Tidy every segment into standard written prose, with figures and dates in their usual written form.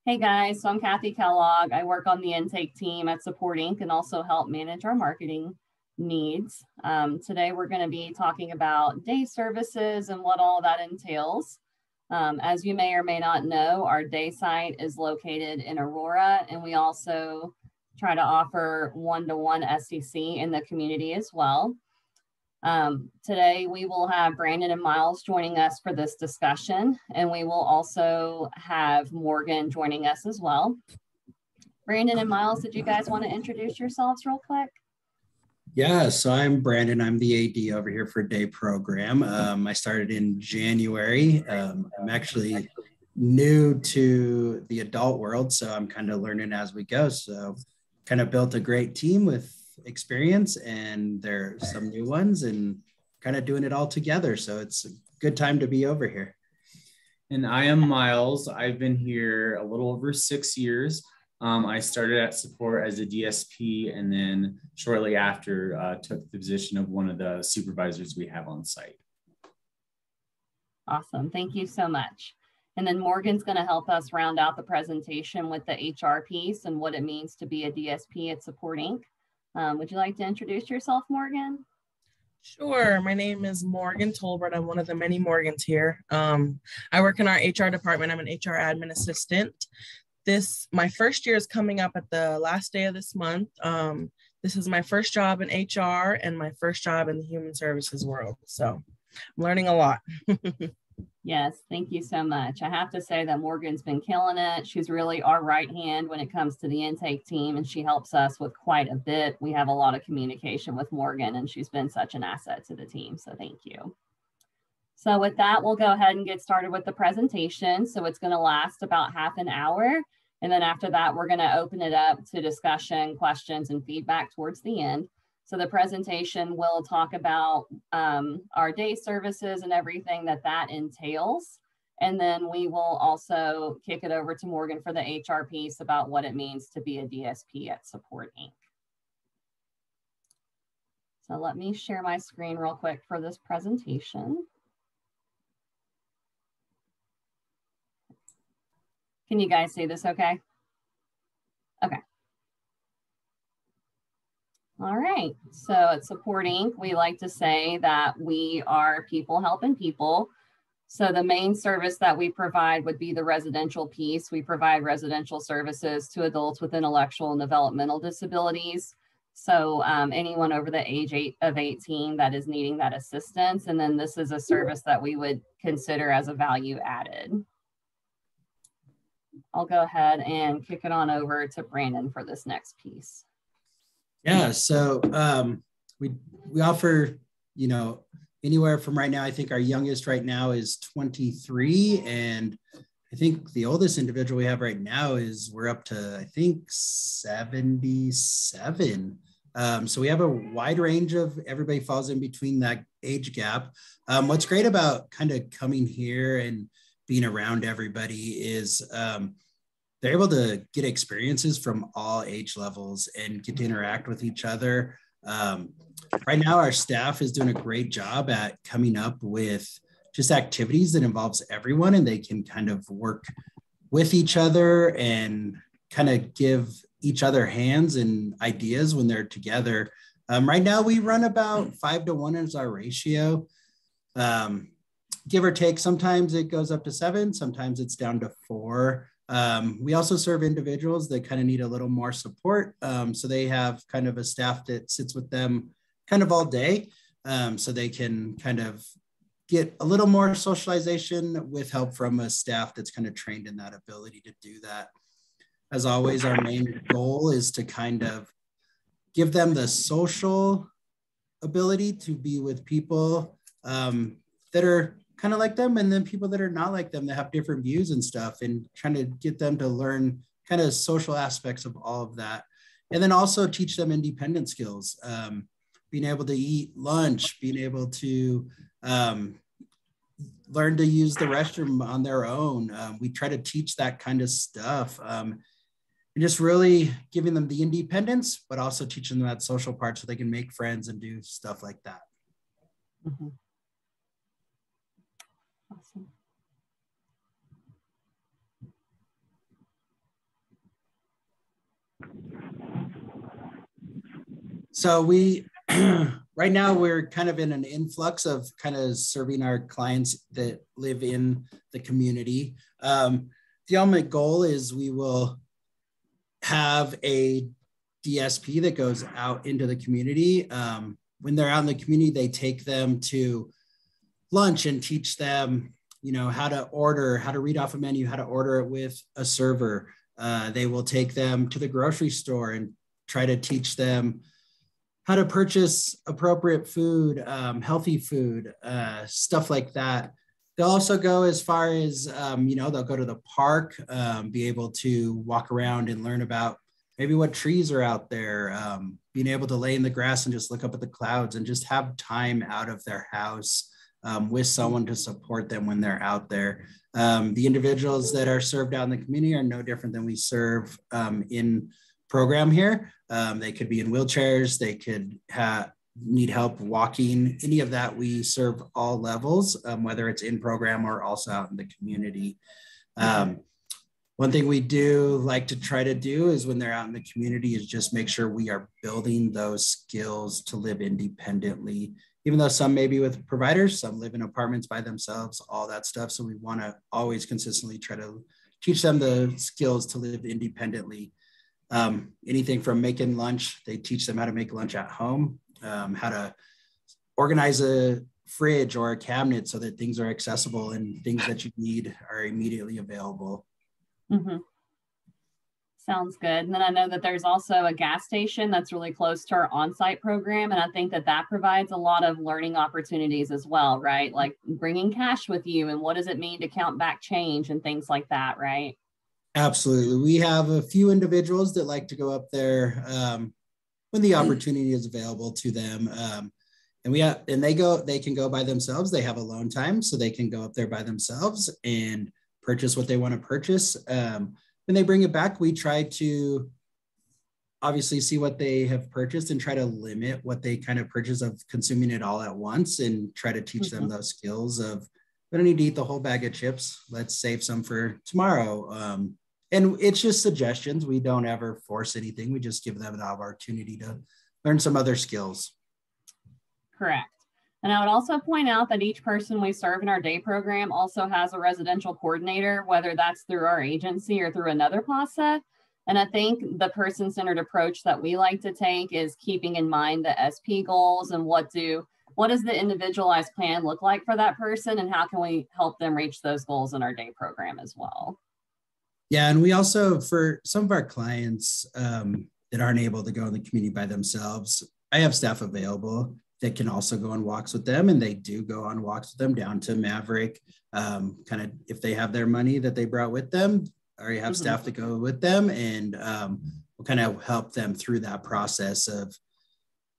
Hey guys, so I'm Kathy Kellogg. I work on the intake team at Support Inc. and also help manage our marketing needs. Today we're going to be talking about day services and what all that entails. As you may or may not know, our day site is located in Aurora, and we also try to offer one-to-one SDC in the community as well. Today we will have Brandon and Miles joining us for this discussion, and we will also have Morgan joining us as well. Brandon and Miles, did you guys want to introduce yourselves real quick? Yeah, so I'm Brandon. I'm the AD over here for Day Program. I started in January. I'm actually new to the adult world, so I'm kind of learning as we go. So kind of built a great team with experience, and there's some new ones and kind of doing it all together. So it's a good time to be over here. And I am Miles. I've been here a little over 6 years. I started at Support as a DSP, and then shortly after took the position of one of the supervisors we have on site. Awesome, thank you so much. And then Morgan's going to help us round out the presentation with the HR piece and what it means to be a DSP at Support Inc. Would you like to introduce yourself, Morgan? Sure. My name is Morgan Tolbert. I'm one of the many Morgans here. I work in our HR department. I'm an HR admin assistant. My first year is coming up at the last day of this month. This is my first job in HR and my first job in the human services world. So I'm learning a lot. Yes, thank you so much. I have to say that Morgan's been killing it. She's really our right hand when it comes to the intake team, and she helps us with quite a bit. We have a lot of communication with Morgan, and she's been such an asset to the team, so thank you. So with that, we'll go ahead and get started with the presentation. So it's going to last about half an hour, and then after that, we're going to open it up to discussion, questions, and feedback towards the end. So the presentation will talk about our day services and everything that entails. And then we will also kick it over to Morgan for the HR piece about what it means to be a DSP at Support Inc. So let me share my screen real quick for this presentation. Can you guys see this okay? Okay. All right, so at Support Inc., we like to say that we are people helping people. So the main service that we provide would be the residential piece. We provide residential services to adults with intellectual and developmental disabilities. So anyone over the age of 18 that is needing that assistance. And then this is a service that we would consider as a value added. I'll go ahead and kick it on over to Brandon for this next piece. Yeah, so we offer, anywhere from right now, I think our youngest right now is 23, and I think the oldest individual we have right now we're up to, I think, 77. So we have a wide range of, everybody falls in between that age gap. What's great about kind of coming here and being around everybody is they're able to get experiences from all age levels and get to interact with each other. Right now, our staff is doing a great job at coming up with just activities that involves everyone, and they can kind of work with each other and kind of give each other hands and ideas when they're together. Right now, we run about 5-to-1 is our ratio. Give or take, sometimes it goes up to 7, sometimes it's down to 4. We also serve individuals that kind of need a little more support. So they have kind of a staff that sits with them kind of all day. So they can kind of get a little more socialization with help from a staff that's kind of trained in that ability to do that. As always, our main goal is to kind of give them the social ability to be with people that are kind of like them, and then people that are not like them that have different views and stuff, and trying to get them to learn kind of social aspects of all of that. And then also teach them independent skills, being able to eat lunch, being able to learn to use the restroom on their own. We try to teach that kind of stuff. And just really giving them the independence, but also teaching them that social part so they can make friends and do stuff like that. Mm-hmm. Awesome. So we, right now we're kind of in an influx of kind of serving our clients that live in the community. The ultimate goal is we will have a DSP that goes out into the community. When they're out in the community, they take them to lunch and teach them, you know, how to order, how to read off a menu, how to order it with a server. They will take them to the grocery store and try to teach them how to purchase appropriate food, healthy food, stuff like that. They'll also go as far as, you know, they'll go to the park, be able to walk around and learn about maybe what trees are out there, being able to lay in the grass and just look up at the clouds and just have time out of their house with someone to support them when they're out there. The individuals that are served out in the community are no different than we serve in program here. They could be in wheelchairs, they could need help walking, any of that. We serve all levels, whether it's in program or also out in the community. One thing we do like to try to do is when they're out in the community is just make sure we are building those skills to live independently, even though some may be with providers, some live in apartments by themselves, all that stuff. So we want to always consistently try to teach them the skills to live independently. Anything from making lunch, they teach them how to make lunch at home, how to organize a fridge or a cabinet so that things are accessible and things that you need are immediately available. Mm-hmm. Sounds good. And then I know that there's also a gas station that's really close to our on-site program. And I think that that provides a lot of learning opportunities as well, right? Like bringing cash with you and what does it mean to count back change and things like that, right? Absolutely. We have a few individuals that like to go up there when the opportunity is available to them. And they can go by themselves. They have alone time, so they can go up there by themselves and purchase what they want to purchase. When they bring it back, we try to obviously see what they have purchased and try to limit what they kind of purchase of consuming it all at once and try to teach them those skills of, we don't need to eat the whole bag of chips. Let's save some for tomorrow. And it's just suggestions. We don't ever force anything. We just give them an opportunity to learn some other skills. Correct. And I would also point out that each person we serve in our day program also has a residential coordinator, whether that's through our agency or through another PASA. And I think the person-centered approach that we like to take is keeping in mind the SP goals and what does the individualized plan look like for that person and how can we help them reach those goals in our day program as well. Yeah, and we also, for some of our clients that aren't able to go in the community by themselves, I have staff available that can also go on walks with them, and they do go on walks with them down to Maverick. Kind of if they have their money that they brought with them, or you have staff that go with them, and we'll kind of help them through that process of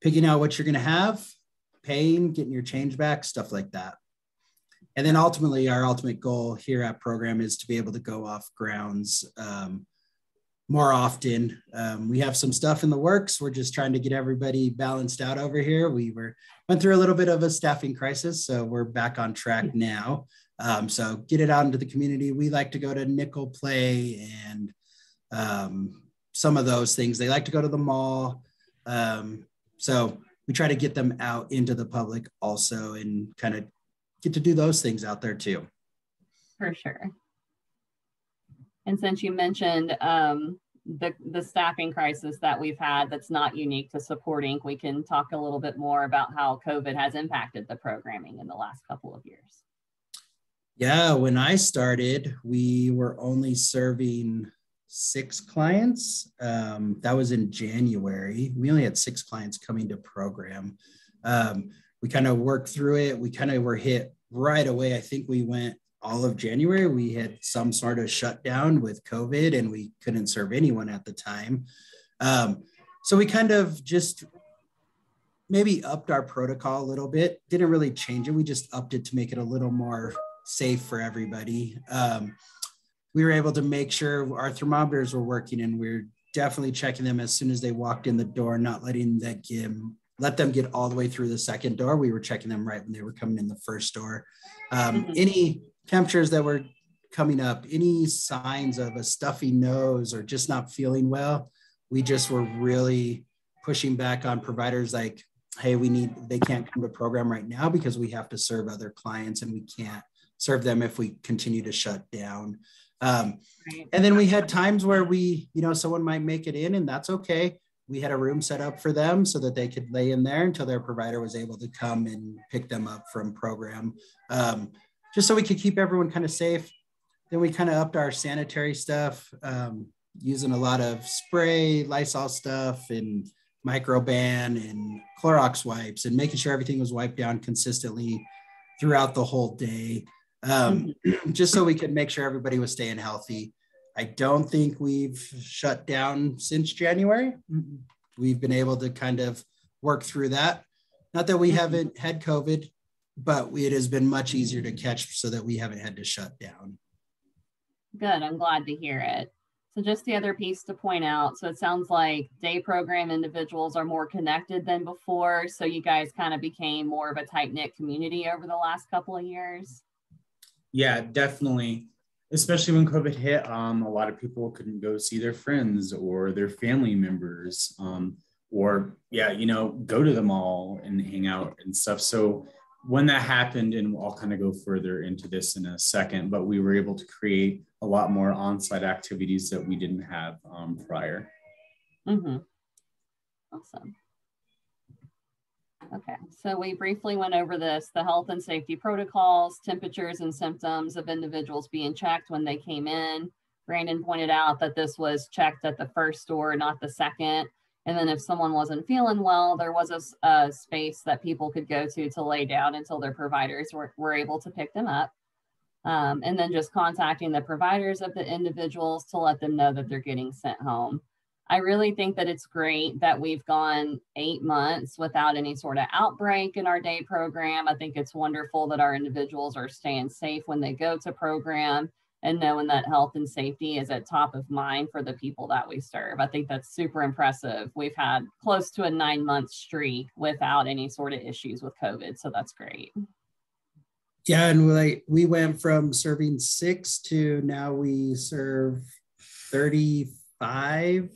picking out what you're going to have, paying, getting your change back, stuff like that. And then ultimately, our ultimate goal here at program is to be able to go off grounds more often. We have some stuff in the works. We're just trying to get everybody balanced out over here. We went through a little bit of a staffing crisis, so we're back on track now. So get it out into the community. We like to go to Nickel Play and some of those things. They like to go to the mall. So we try to get them out into the public also and kind of get to do those things out there too. For sure. And since you mentioned the staffing crisis that we've had that's not unique to Support Inc., we can talk a little bit more about how COVID has impacted the programming in the last couple of years. Yeah, when I started, we were only serving 6 clients. That was in January. We only had 6 clients coming to program. We kind of worked through it. We kind of were hit right away. I think we went all of January. We had some sort of shutdown with COVID and we couldn't serve anyone at the time. So we kind of just maybe upped our protocol a little bit. Didn't really change it. We just upped it to make it a little more safe for everybody. We were able to make sure our thermometers were working, and we're definitely checking them as soon as they walked in the door, not letting let them get all the way through the second door. We were checking them right when they were coming in the first door. Any temperatures that were coming up, any signs of a stuffy nose or just not feeling well, we just were really pushing back on providers like, hey, they can't come to program right now because we have to serve other clients and we can't serve them if we continue to shut down. And then we had times where someone might make it in, and that's okay. We had a room set up for them so that they could lay in there until their provider was able to come and pick them up from program, just so we could keep everyone kind of safe. Then we kind of upped our sanitary stuff, using a lot of spray, Lysol stuff, and Microban and Clorox wipes, and making sure everything was wiped down consistently throughout the whole day, just so we could make sure everybody was staying healthy. I don't think we've shut down since January. We've been able to kind of work through that. Not that we haven't had COVID, but it has been much easier to catch so that we haven't had to shut down. Good. I'm glad to hear it. So just the other piece to point out. So it sounds like day program individuals are more connected than before. So you guys kind of became more of a tight-knit community over the last couple of years. Yeah, definitely. Especially when COVID hit, a lot of people couldn't go see their friends or their family members, or go to the mall and hang out and stuff. So when that happened, and I'll kind of go further into this in a second, but we were able to create a lot more on-site activities that we didn't have prior. Awesome. Okay, so we briefly went over the health and safety protocols, temperatures and symptoms of individuals being checked when they came in. Brandon pointed out that this was checked at the first door, not the second. And then if someone wasn't feeling well, there was a space that people could go to lay down until their providers were able to pick them up. And then just contacting the providers of the individuals to let them know that they're getting sent home. I really think that it's great that we've gone 8 months without any sort of outbreak in our day program. I think it's wonderful that our individuals are staying safe when they go to program and knowing that health and safety is at top of mind for the people that we serve. I think that's super impressive. We've had close to a 9-month streak without any sort of issues with COVID. So that's great. Yeah, and we went from serving 6 to now we serve 35.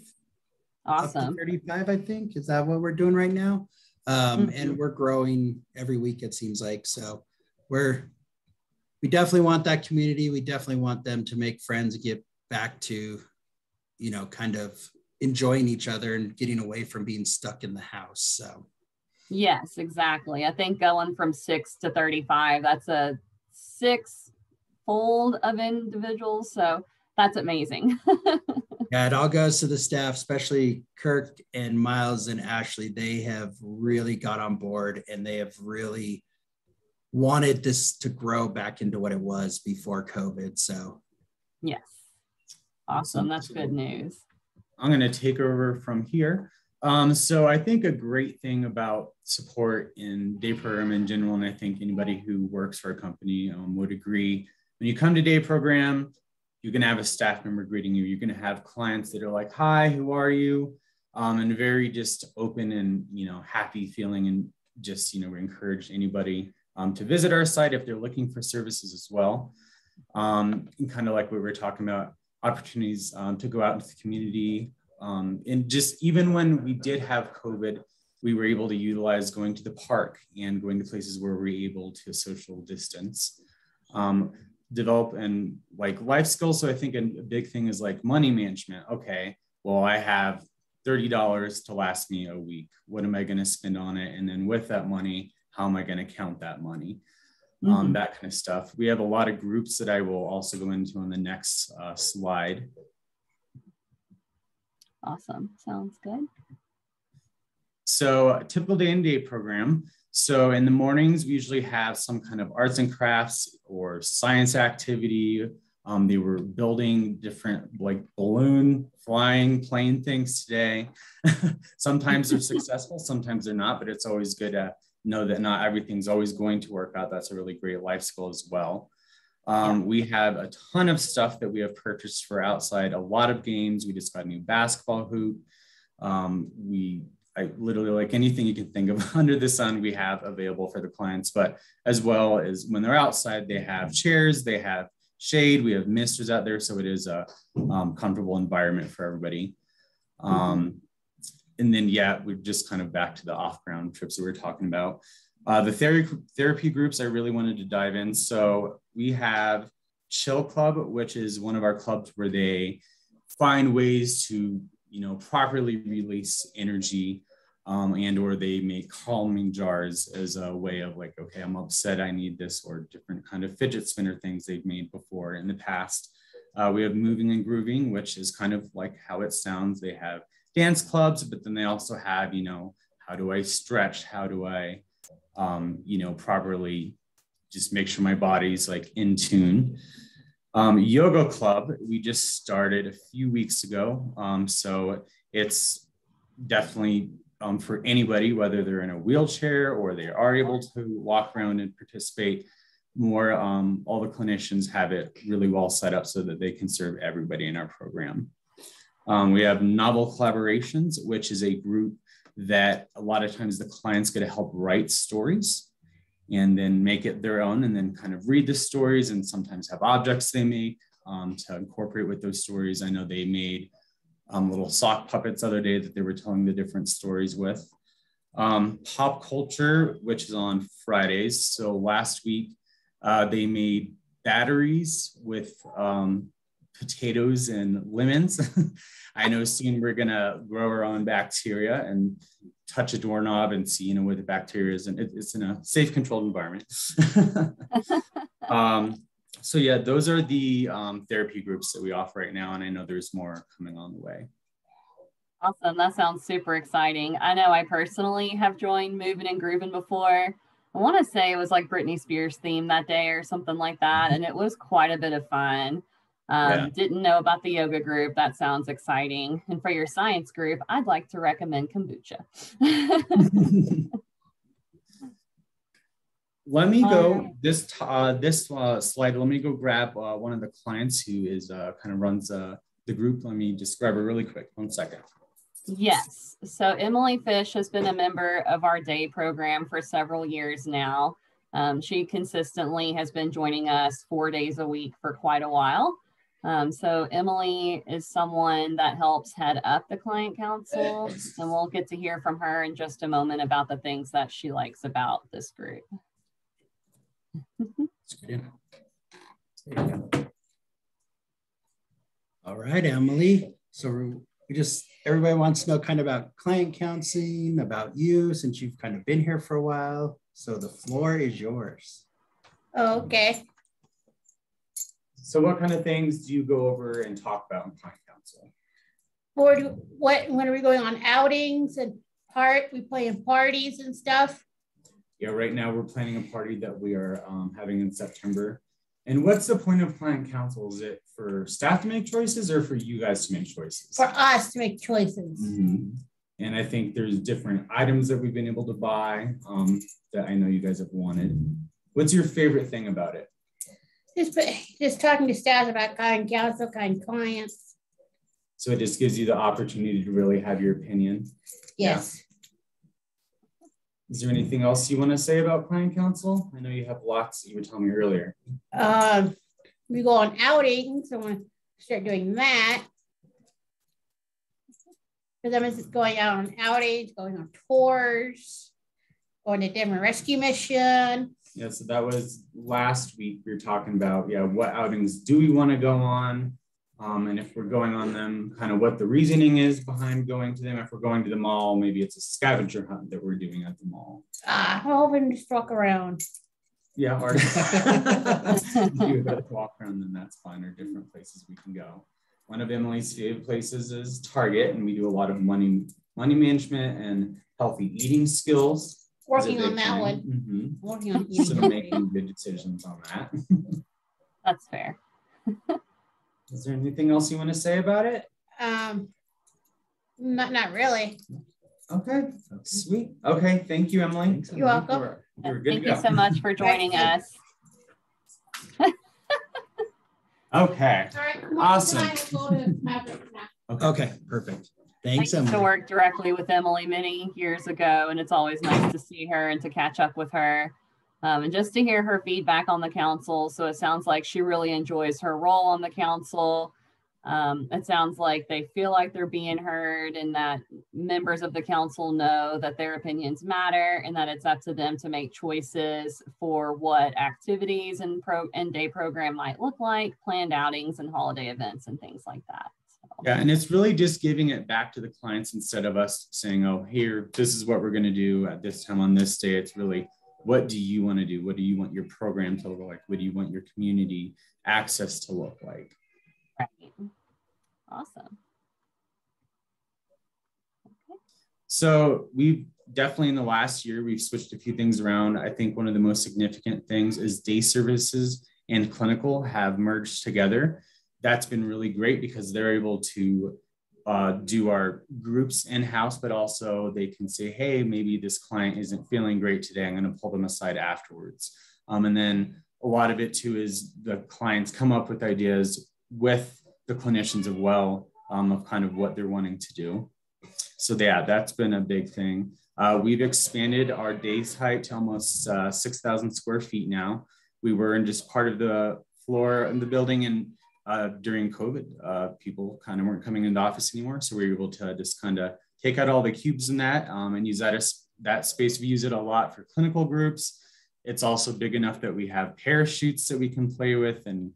Awesome. Up to 35, I think. Is that what we're doing right now? And we're growing every week, it seems like. So we definitely want that community. We definitely want them to make friends, get back to, kind of enjoying each other and getting away from being stuck in the house. So. Yes, exactly. I think going from 6 to 35, that's a 6-fold of individuals. So that's amazing. Yeah, it all goes to the staff, especially Kirk and Miles and Ashley. They have really got on board and they have really wanted this to grow back into what it was before COVID. So, yes. Awesome. That's good news. I'm going to take over from here. So I think a great thing about support in day program in general, and I think anybody who works for a company would agree, when you come to day program, you're going to have a staff member greeting you. You're going to have clients that are like, hi, who are you? And very just open and, happy feeling, and just, we encourage anybody to visit our site if they're looking for services as well. And kind of like what we were talking about, opportunities to go out into the community. And just even when we did have COVID, we were able to utilize going to the park and going to places where we were able to social distance. Develop and life skills. So I think a big thing is money management. Okay, well, I have $30 to last me a week. What am I going to spend on it? And then with that money, how am I going to count that money? That kind of stuff. We have a lot of groups that I will also go into on the next slide. Awesome. Sounds good. So a typical day in day program. So in the mornings, we usually have some kind of arts and crafts or science activity. They were building different balloon flying plane things today. Sometimes they're successful, sometimes they're not, but it's always good to know that not everything's always going to work out. That's a really great life skill as well. We have a ton of stuff that we have purchased for outside, a lot of games. We just got a new basketball hoop. I literally anything you can think of under the sun, we have available for the clients, but as well as when they're outside, they have chairs, they have shade, we have misters out there. So it is a comfortable environment for everybody. And and then, yeah, we're just kind of back to the off-ground trips that we were talking about. The therapy groups I really wanted to dive in. So we have Chill Club, which is one of our clubs where they find ways to, properly release energy, and or they make calming jars as a way of like, okay, I'm upset, I need this, or different kind of fidget spinner things they've made before in the past. We have Moving and Grooving, which is kind of like how it sounds. They have dance clubs, but then they also have, how do I stretch? How do I, properly just make sure my body's like in tune. Yoga Club, we just started a few weeks ago. So it's definitely for anybody, whether they're in a wheelchair or they are able to walk around and participate more. All the clinicians have it really well set up so that they can serve everybody in our program. We have Novel Collaborations, which is a group that a lot of times the clients get to help write stories and then make it their own, and then kind of read the stories and sometimes have objects they make to incorporate with those stories. I know they made little sock puppets the other day that they were telling the different stories with. Pop Culture, which is on Fridays. So last week, they made batteries with potatoes and lemons. I know soon we're gonna grow our own bacteria and touch a doorknob and see, where the bacteria is, and it's in a safe, controlled environment. So yeah, those are the therapy groups that we offer right now, and I know there's more coming on the way. Awesome, that sounds super exciting. I know I personally have joined Moving and Grooving before. I want to say it was like Britney Spears theme that day or something like that, and it was quite a bit of fun. Didn't know about the yoga group. That sounds exciting. And for your science group, I'd like to recommend kombucha. Let me go this slide. Let me go grab one of the clients who is kind of runs the group. Let me just grab her really quick. 1 second. Yes. So Emily Fish has been a member of our day program for several years now. She consistently has been joining us 4 days a week for quite a while. So Emily is someone that helps head up the client council, and we'll get to hear from her in just a moment about the things that she likes about this group. All right, Emily. So everybody wants to know kind of about client counseling, about you, since you've kind of been here for a while. So the floor is yours. Oh, okay. So what kind of things do you go over and talk about in client council? When are we going on outings and we playing parties and stuff? Yeah, right now we're planning a party that we are having in September. And what's the point of client council? Is it for staff to make choices or for you guys to make choices? For us to make choices. Mm-hmm. And I think there's different items that we've been able to buy that I know you guys have wanted. What's your favorite thing about it? Just talking to staff about client council, clients. So it just gives you the opportunity to really have your opinion. Yes. Yeah. Is there anything else you want to say about client council? I know you have lots that you were telling me earlier. We go on outings, so I want to start doing that. Because I'm just going out on outings, going on tours, going to Denver Rescue Mission. Yeah, so that was last week. We were talking about, what outings do we want to go on? And if we're going on them, kind of what the reasoning is behind going to them. If we're going to the mall, maybe it's a scavenger hunt that we're doing at the mall. I'm hoping to just walk around. Yeah, or you got to walk around, then that's fine, or different places we can go. One of Emily's favorite places is Target, and we do a lot of money management and healthy eating skills. Working on that one. Mm-hmm. Working on eating. So making good decisions on that. That's fair. Is there anything else you want to say about it? Not really. Okay, sweet. Okay, thank you, Emily. You're welcome. Thank you so much for joining us. Okay. All right, awesome. Okay, perfect. Thanks, I used Emily. to work directly with Emily many years ago, and it's always nice to see her and to catch up with her. And just to hear her feedback on the council. So it sounds like she really enjoys her role on the council. It sounds like they feel like they're being heard, and that members of the council know that their opinions matter, and that it's up to them to make choices for what activities and day program might look like, planned outings and holiday events and things like that. So. Yeah, and it's really just giving it back to the clients instead of us saying, oh, here, this is what we're going to do at this time on this day. It's really, what do you want to do? What do you want your program to look like? What do you want your community access to look like? Right. Awesome. Okay. So we've definitely in the last year, we've switched a few things around. I think one of the most significant things is day services and clinical have merged together. That's been really great because they're able to do our groups in-house, but also they can say, hey, maybe this client isn't feeling great today. I'm going to pull them aside afterwards. And then a lot of it too is the clients come up with ideas with the clinicians as well of kind of what they're wanting to do. So yeah, that's been a big thing. We've expanded our days height to almost 6,000 square feet now. We were in just part of the floor in the building, and during COVID, people kind of weren't coming into the office anymore. So we were able to just kind of take out all the cubes in that and use that space. We use it a lot for clinical groups. It's also big enough that we have parachutes that we can play with, and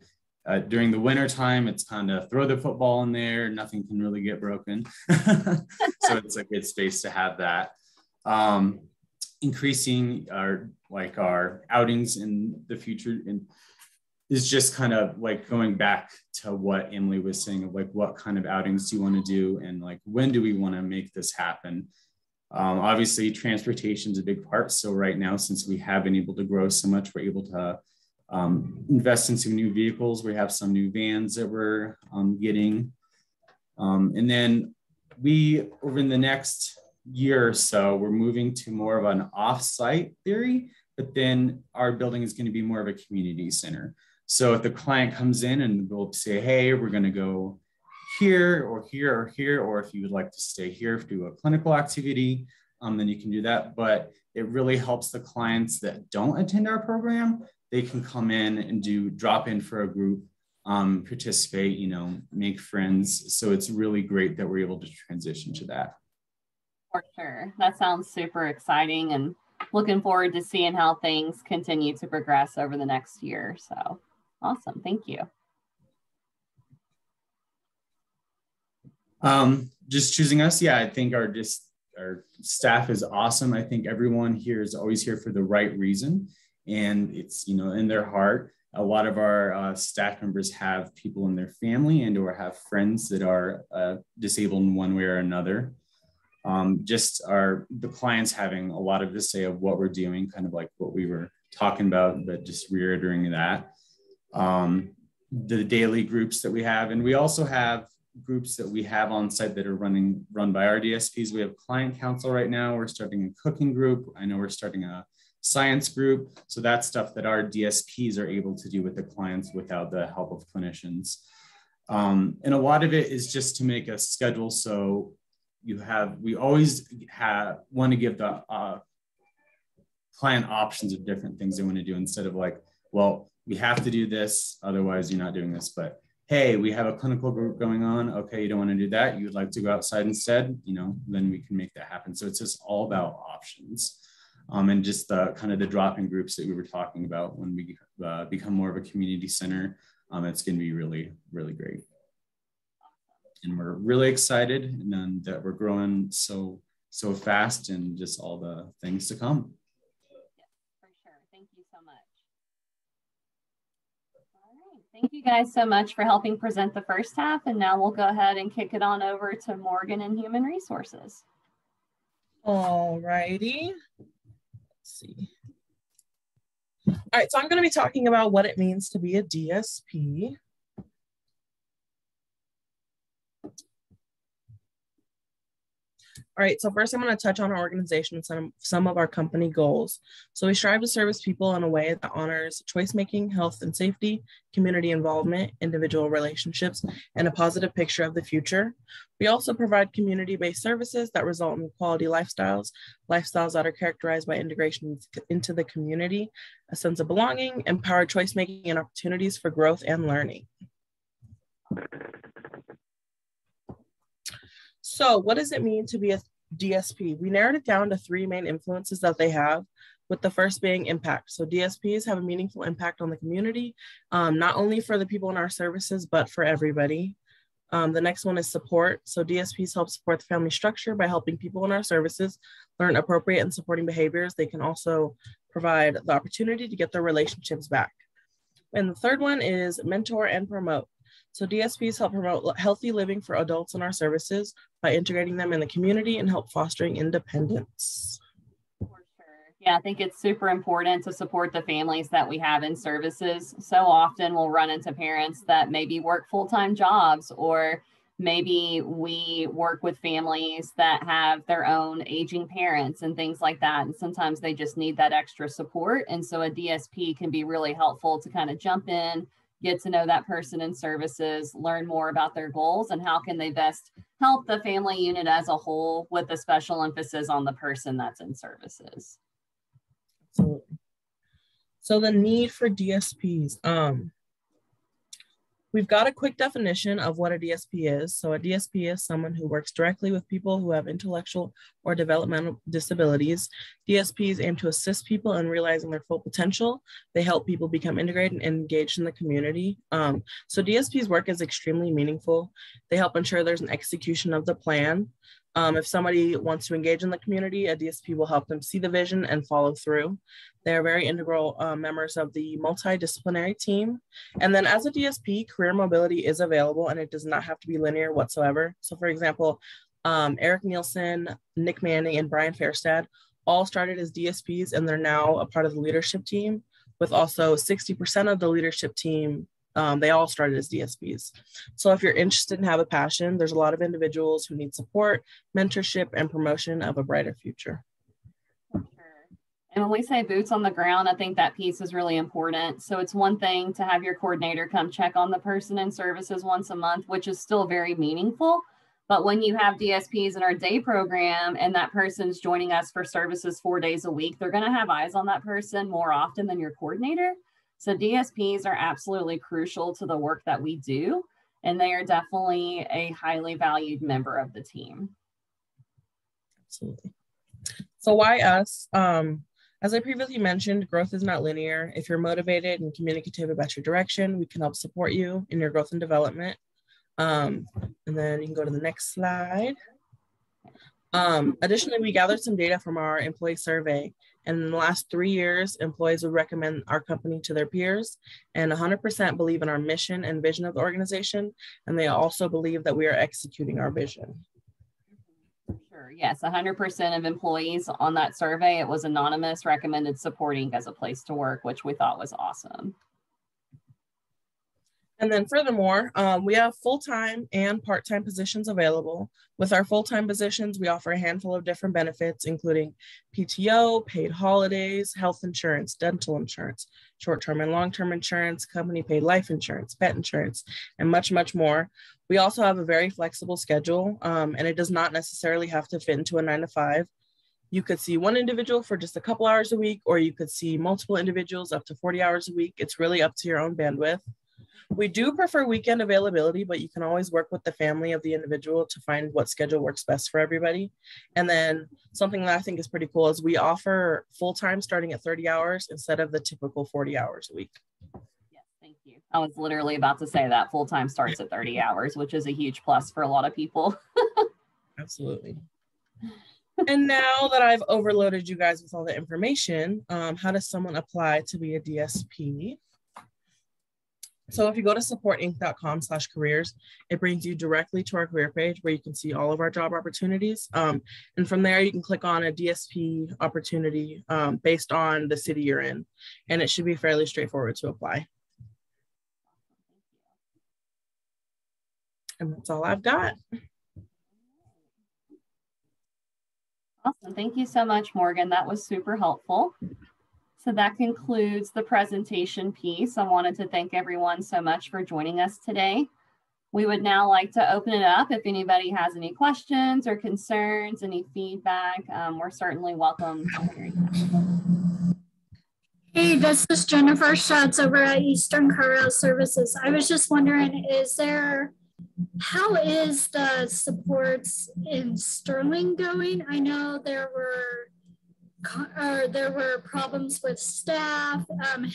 during the winter time, it's kind of throw the football in there. Nothing can really get broken. So it's a good space to have that. Increasing our outings in the future and is just kind of like going back to what Emily was saying of like, what kind of outings do you want to do? And like, when do we want to make this happen? Obviously transportation is a big part. So right now, since we have been able to grow so much, we're able to invest in some new vehicles. We have some new vans that we're getting. And then over in the next year or so, we're moving to more of an off-site theory, but then our building is going to be more of a community center. So if the client comes in and we'll say, hey, we're going to go here or here or here, or if you would like to stay here to do a clinical activity, then you can do that. But it really helps the clients that don't attend our program. They can come in and drop in for a group, participate, make friends. So it's really great that we're able to transition to that. For sure. That sounds super exciting, and looking forward to seeing how things continue to progress over the next year. So awesome. Thank you. Just choosing us. Yeah, I think our staff is awesome. I think everyone here is always here for the right reason. And it's, in their heart. A lot of our staff members have people in their family and or have friends that are disabled in one way or another. The clients having a lot of the say of what we're doing, kind of like what we were talking about, but just reiterating that. The daily groups that we have, and we also have groups that we have on site that are run by our DSPs. We have client council right now. We're starting a cooking group. I know we're starting a science group. So that's stuff that our DSPs are able to do with the clients without the help of clinicians. And a lot of it is just to make a schedule. So we always want to give the client options of different things they want to do instead of like, well, we have to do this, otherwise you're not doing this. But hey, we have a clinical group going on. Okay, you don't want to do that. You would like to go outside instead, then we can make that happen. So it's just all about options. And just the kind of the drop-in groups that we were talking about when we become more of a community center. It's going to be really, really great. And we're really excited and that we're growing so fast and just all the things to come. Yes, for sure. Thank you so much. All right. Thank you guys so much for helping present the first half. And now we'll go ahead and kick it on over to Morgan and Human Resources. All righty. Let's see. All right, so I'm going to be talking about what it means to be a DSP. All right, so first I'm going to touch on our organization and some of our company goals. So we strive to service people in a way that honors choice-making, health and safety, community involvement, individual relationships, and a positive picture of the future. We also provide community-based services that result in quality lifestyles that are characterized by integration into the community, a sense of belonging, empowered choice-making, and opportunities for growth and learning. So what does it mean to be a DSP? We narrowed it down to 3 main influences that they have, with the first being impact. So DSPs have a meaningful impact on the community, not only for the people in our services, but for everybody. The next one is support. So DSPs help support the family structure by helping people in our services learn appropriate and supporting behaviors. They can also provide the opportunity to get their relationships back. And the third one is mentor and promote. So DSPs help promote healthy living for adults in our services by integrating them in the community and help fostering independence. Yeah, I think it's super important to support the families that we have in services. So often we'll run into parents that maybe work full-time jobs, or maybe we work with families that have their own aging parents and things like that. And sometimes they just need that extra support. And so a DSP can be really helpful to kind of jump in, get to know that person in services, learn more about their goals and how can they best help the family unit as a whole, with a special emphasis on the person that's in services. Absolutely. So the need for DSPs. We've got a quick definition of what a DSP is. So a DSP is someone who works directly with people who have intellectual or developmental disabilities. DSPs aim to assist people in realizing their full potential. They help people become integrated and engaged in the community. So DSPs' work is extremely meaningful. They help ensure there's an execution of the plan. If somebody wants to engage in the community, a DSP will help them see the vision and follow through. They are very integral members of the multidisciplinary team. And then as a DSP, career mobility is available and it does not have to be linear whatsoever. So for example, Eric Nielsen, Nick Manning, and Brian Fairstad all started as DSPs and they're now a part of the leadership team, with also 60% of the leadership team they all started as DSPs. So if you're interested and have a passion, there's a lot of individuals who need support, mentorship, and promotion of a brighter future. And when we say boots on the ground, I think that piece is really important. So it's one thing to have your coordinator come check on the person in services once a month, which is still very meaningful. But when you have DSPs in our day program and that person's joining us for services 4 days a week, they're going to have eyes on that person more often than your coordinator. So DSPs are absolutely crucial to the work that we do, and they are definitely a highly valued member of the team. Absolutely. So why us? As I previously mentioned, growth is not linear. If you're motivated and communicative about your direction, we can help support you in your growth and development. And then you can go to the next slide. Additionally, we gathered some data from our employee survey. And in the last 3 years, employees would recommend our company to their peers, and 100% believe in our mission and vision of the organization. And they also believe that we are executing our vision. Sure. Yes, 100% of employees on that survey, it was anonymous, recommended supporting as a place to work, which we thought was awesome. And then furthermore, we have full-time and part-time positions available. With our full-time positions, we offer a handful of different benefits, including PTO, paid holidays, health insurance, dental insurance, short-term and long-term insurance, company-paid life insurance, pet insurance, and much, much more. We also have a very flexible schedule, and it does not necessarily have to fit into a 9 to 5. You could see one individual for just a couple hours a week, or you could see multiple individuals up to 40 hours a week. It's really up to your own bandwidth. We do prefer weekend availability, but you can always work with the family of the individual to find what schedule works best for everybody. And then something that I think is pretty cool is we offer full-time starting at 30 hours instead of the typical 40 hours a week. Yes, thank you. I was literally about to say that full-time starts at 30 hours, which is a huge plus for a lot of people. Absolutely. And now that I've overloaded you guys with all the information, how does someone apply to be a DSP? So if you go to supportinc.com/careers, it brings you directly to our career page where you can see all of our job opportunities. And from there, you can click on a DSP opportunity based on the city you're in. And it should be fairly straightforward to apply. And that's all I've got. Awesome. Thank you so much, Morgan. That was super helpful. So that concludes the presentation piece. I wanted to thank everyone so much for joining us today. We would now like to open it up. If anybody has any questions or concerns, any feedback, we're certainly welcome to hear you. Hey, this is Jennifer Schatz over at Eastern Car Services. I was just wondering, is there How is the supports in Sterling going? I know there were problems with staff.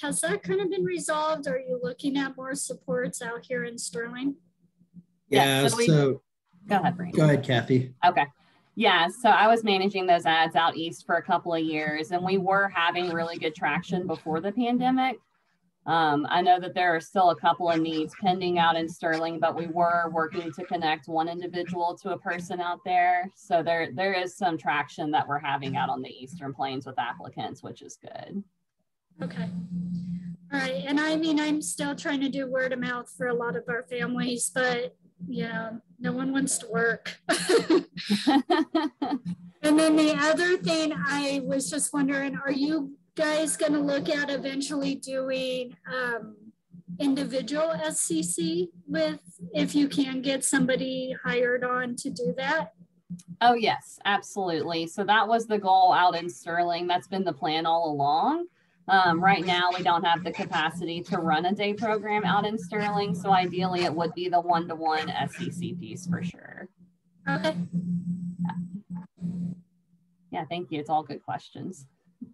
Has that kind of been resolved? Are you looking at more supports out here in Sterling? Yeah, so go ahead, Brandon. Go ahead, Kathy. Okay. Yeah, so I was managing those ads out east for a couple of years, and we were having really good traction before the pandemic. I know that there are still a couple of needs pending out in Sterling, but we were working to connect one individual to a person out there. So there is some traction that we're having out on the Eastern Plains with applicants, which is good. Okay. All right. And I mean, I'm still trying to do word of mouth for a lot of our families, but yeah, no one wants to work. And then the other thing I was just wondering, are you guys going to look at eventually doing individual SCC with, if you can get somebody hired on to do that? Oh, yes, absolutely. So that was the goal out in Sterling. That's been the plan all along. Right now, we don't have the capacity to run a day program out in Sterling. So ideally, it would be the one-to-one SCC piece for sure. Okay. Yeah, thank you. It's all good questions.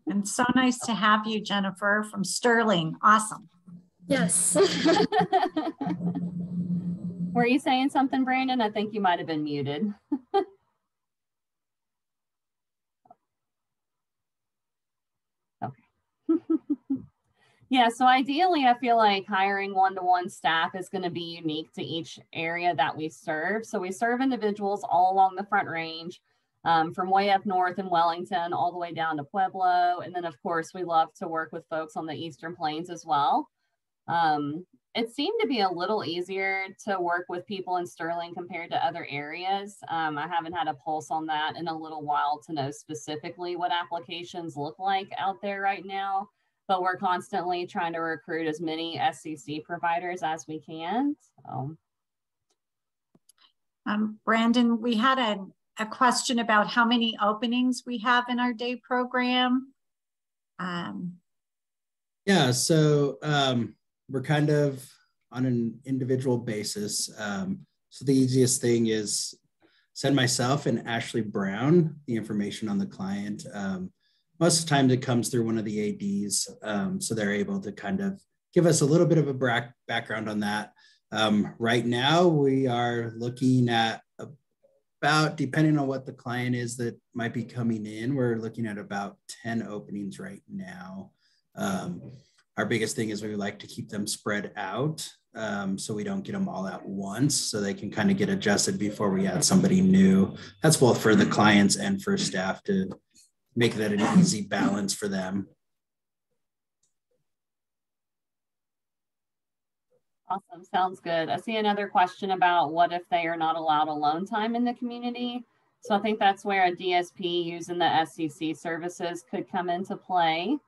And so nice to have you, Jennifer, from Sterling. Awesome. Yes. Were you saying something, Brandon? I think you might have been muted. Yeah, so ideally, I feel like hiring one-to-one staff is going to be unique to each area that we serve. So we serve individuals all along the Front Range, from way up north in Wellington all the way down to Pueblo. And then, of course, we love to work with folks on the Eastern Plains as well. It seemed to be a little easier to work with people in Sterling compared to other areas. I haven't had a pulse on that in a little while to know specifically what applications look like out there right now. But we're constantly trying to recruit as many SCC providers as we can. So. Brandon, we had a question about how many openings we have in our day program. Yeah, so we're kind of on an individual basis. So the easiest thing is send myself and Ashley Brown the information on the client. Most of the time it comes through one of the ADs, so they're able to kind of give us a little bit of a background on that. Right now, we are looking at about, depending on what the client is that might be coming in, we're looking at about 10 openings right now. Our biggest thing is we like to keep them spread out, so we don't get them all at once, so they can kind of get adjusted before we add somebody new. That's both for the clients and for staff to make that an easy balance for them. Awesome, sounds good. I see another question about what if they are not allowed alone time in the community. So I think that's where a DSP using the SCC services could come into play.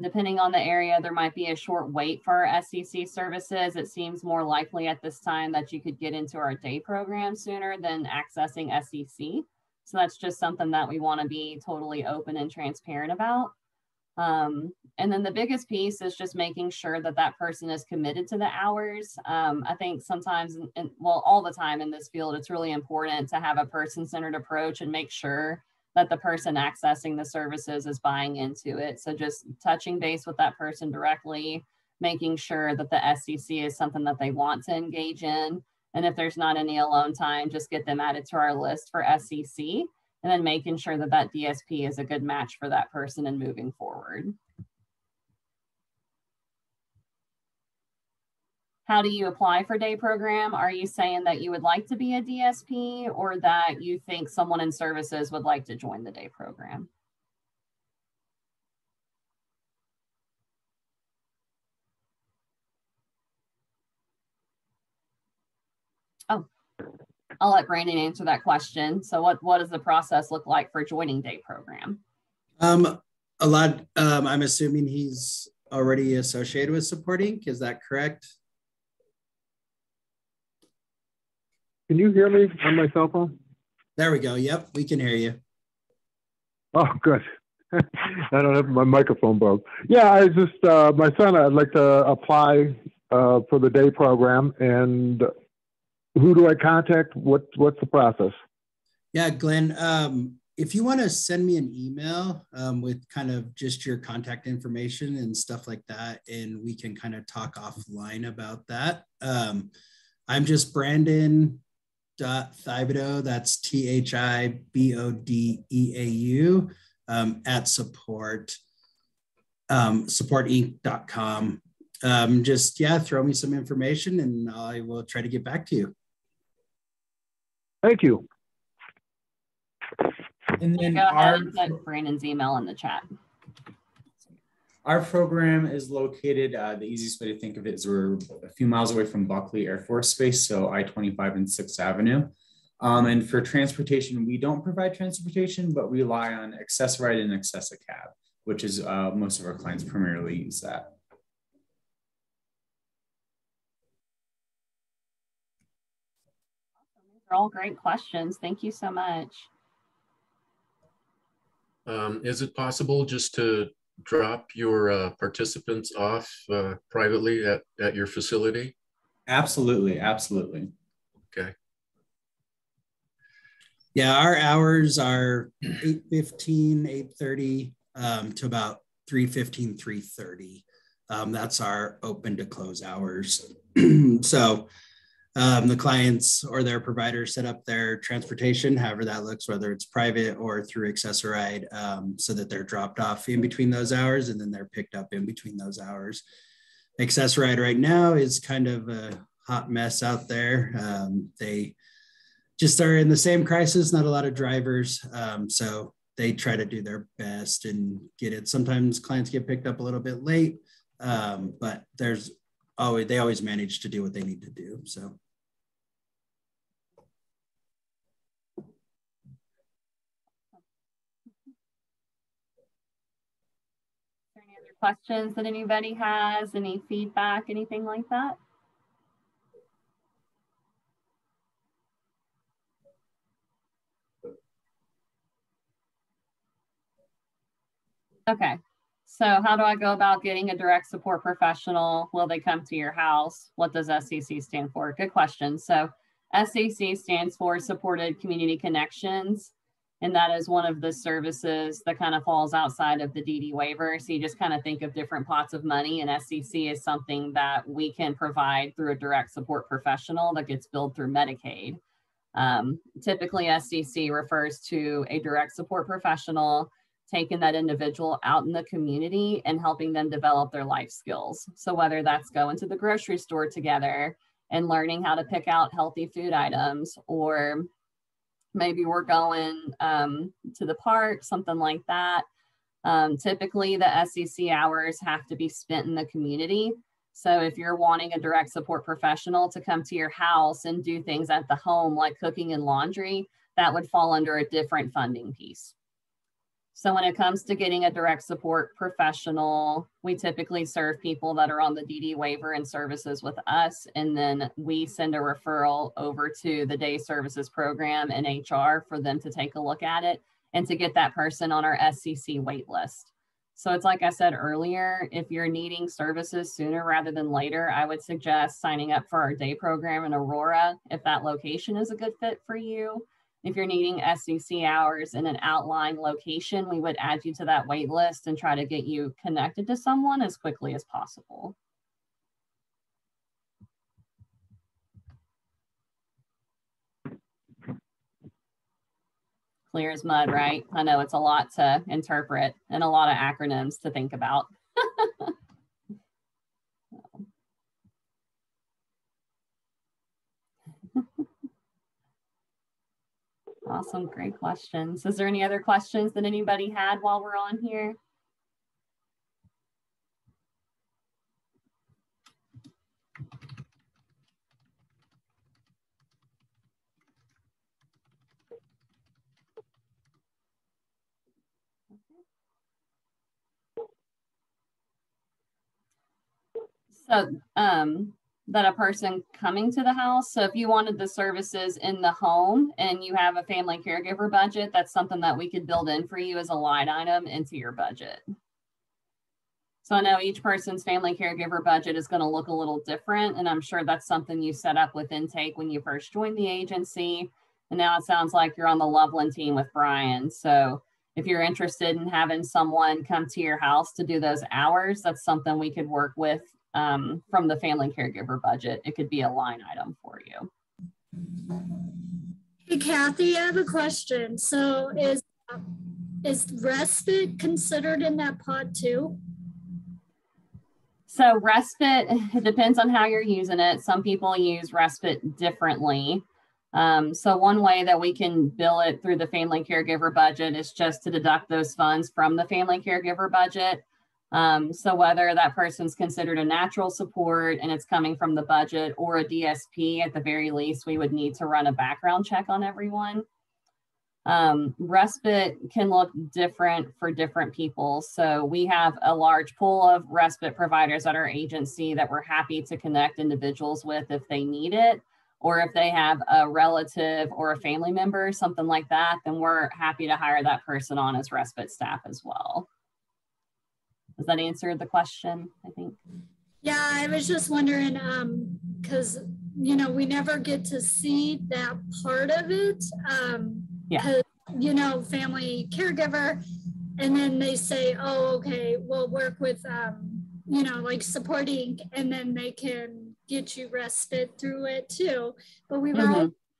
Depending on the area, there might be a short wait for our SCC services. It seems more likely at this time that you could get into our day program sooner than accessing SCC. So that's just something that we want to be totally open and transparent about. And then the biggest piece is just making sure that that person is committed to the hours. I think sometimes, well, all the time in this field, it's really important to have a person-centered approach and make sure that the person accessing the services is buying into it. So just touching base with that person directly, making sure that the SCC is something that they want to engage in. And if there's not any alone time, just get them added to our list for SCC, and then making sure that that DSP is a good match for that person and moving forward. How do you apply for day program? Are you saying that you would like to be a DSP, or that you think someone in services would like to join the day program? Oh, I'll let Brandon answer that question. So what does the process look like for joining day program? A lot, I'm assuming he's already associated with Support Inc. Is that correct? Can you hear me on my cell phone? There we go. Yep, we can hear you. Oh, good. I don't have my microphone broke. Yeah, I just, my son, I'd like to apply for the day program, and who do I contact? What's the process? Yeah, Glenn, if you want to send me an email with kind of just your contact information and stuff like that, and we can kind of talk offline about that. I'm just Brandon.Thibodeau, that's THIBODEAU at supportinc.com. Just, yeah, throw me some information and I will try to get back to you. Thank you. And then Go ahead and put Brandon's email in the chat. Our program is located, the easiest way to think of it is we're a few miles away from Buckley Air Force Base, so I-25 and 6th Avenue. And for transportation, we don't provide transportation, but we rely on Access-a-Ride and Access-a-Cab, which is most of our clients primarily use that. These are all great questions. Thank you so much. Is it possible just to drop your participants off privately at your facility? Absolutely, absolutely. Okay. Yeah, our hours are 8:15, 8:30 to about 3:15, 3:30. That's our open to close hours. So the clients or their providers set up their transportation, however that looks, whether it's private or through Access-a-Ride, so that they're dropped off in between those hours and then they're picked up in between those hours. Access-a-Ride right now is kind of a hot mess out there. They just are in the same crisis, not a lot of drivers. So they try to do their best and get it. Sometimes clients get picked up a little bit late, but they always manage to do what they need to do. So. Any other questions that anybody has? Any feedback, anything like that? Okay, so how do I go about getting a direct support professional? Will they come to your house? What does SCC stand for? Good question. So SCC stands for Supported Community Connections, and that is one of the services that kind of falls outside of the DD waiver. So you just kind of think of different pots of money, and SCC is something that we can provide through a direct support professional that gets billed through Medicaid. Typically, SCC refers to a direct support professional taking that individual out in the community and helping them develop their life skills. So whether that's going to the grocery store together and learning how to pick out healthy food items, or maybe we're going to the park, something like that. Typically the SCC hours have to be spent in the community. So if you're wanting a direct support professional to come to your house and do things at the home, like cooking and laundry, that would fall under a different funding piece. So when it comes to getting a direct support professional, we typically serve people that are on the DD waiver and services with us, and then we send a referral over to the day services program and HR for them to take a look at it and to get that person on our SCC wait list. So it's like I said earlier, if you're needing services sooner rather than later, I would suggest signing up for our day program in Aurora if that location is a good fit for you. If you're needing SCC hours in an outlying location, we would add you to that wait list and try to get you connected to someone as quickly as possible. Clear as mud, right? I know it's a lot to interpret and a lot of acronyms to think about. Awesome, great questions. Is there any other questions that anybody had while we're on here? So that a person coming to the house. So if you wanted the services in the home and you have a family caregiver budget, that's something that we could build in for you as a line item into your budget. So I know each person's family caregiver budget is going to look a little different, and I'm sure that's something you set up with intake when you first joined the agency. And now it sounds like you're on the Loveland team with Brian. So if you're interested in having someone come to your house to do those hours, that's something we could work with from the family caregiver budget. It could be a line item for you. Hey, Kathy, I have a question. So is respite considered in that pot too? So respite, it depends on how you're using it. Some people use respite differently. So one way that we can bill it through the family caregiver budget is just to deduct those funds from the family caregiver budget. So whether that person's considered a natural support and it's coming from the budget or a DSP, at the very least, we would need to run a background check on everyone. Respite can look different for different people. So we have a large pool of respite providers at our agency that we're happy to connect individuals with if they need it, or if they have a relative or a family member, something like that, then we're happy to hire that person on as respite staff as well. Does that answer the question, I think? Yeah, I was just wondering, because, you know, we never get to see that part of it. Yeah. You know, family caregiver, and then they say, oh, okay, we'll work with, you know, like supporting, and then they can get you respite through it too. But we were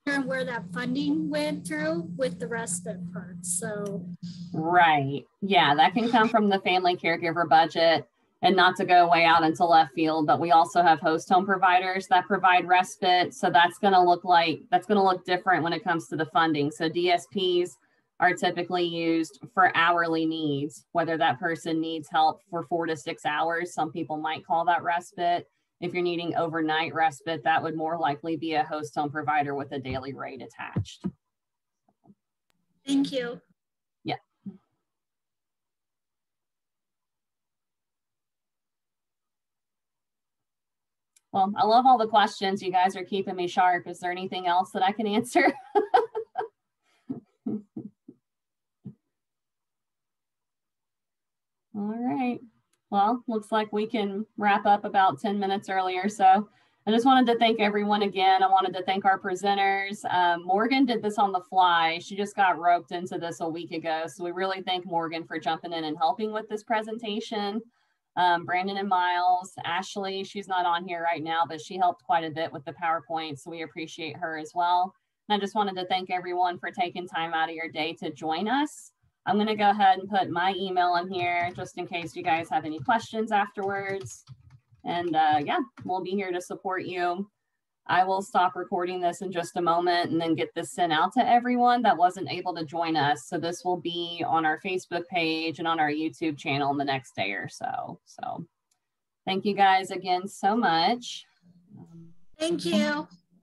wondering where that funding went through with the respite part. So right, yeah, that can come from the family caregiver budget. And not to go way out into left field, but we also have host home providers that provide respite. So that's going to look different when it comes to the funding. So DSPs are typically used for hourly needs, whether that person needs help for 4 to 6 hours. Some people might call that respite. If you're needing overnight respite, that would more likely be a host home provider with a daily rate attached. thank you. Yeah. Well, I love all the questions. You guys are keeping me sharp. Is there anything else that I can answer? All right. Well, looks like we can wrap up about 10 minutes earlier. So I just wanted to thank everyone again. I wanted to thank our presenters. Morgan did this on the fly. She just got roped into this a week ago. So we really thank Morgan for jumping in and helping with this presentation. Brandon and Miles, Ashley, she's not on here right now, but she helped quite a bit with the PowerPoint. So we appreciate her as well. And I just wanted to thank everyone for taking time out of your day to join us. I'm going to go ahead and put my email in here just in case you guys have any questions afterwards. And yeah, we'll be here to support you. I will stop recording this in just a moment and then get this sent out to everyone that wasn't able to join us. So this will be on our Facebook page and on our YouTube channel in the next day or so. So thank you guys again so much. Thank you.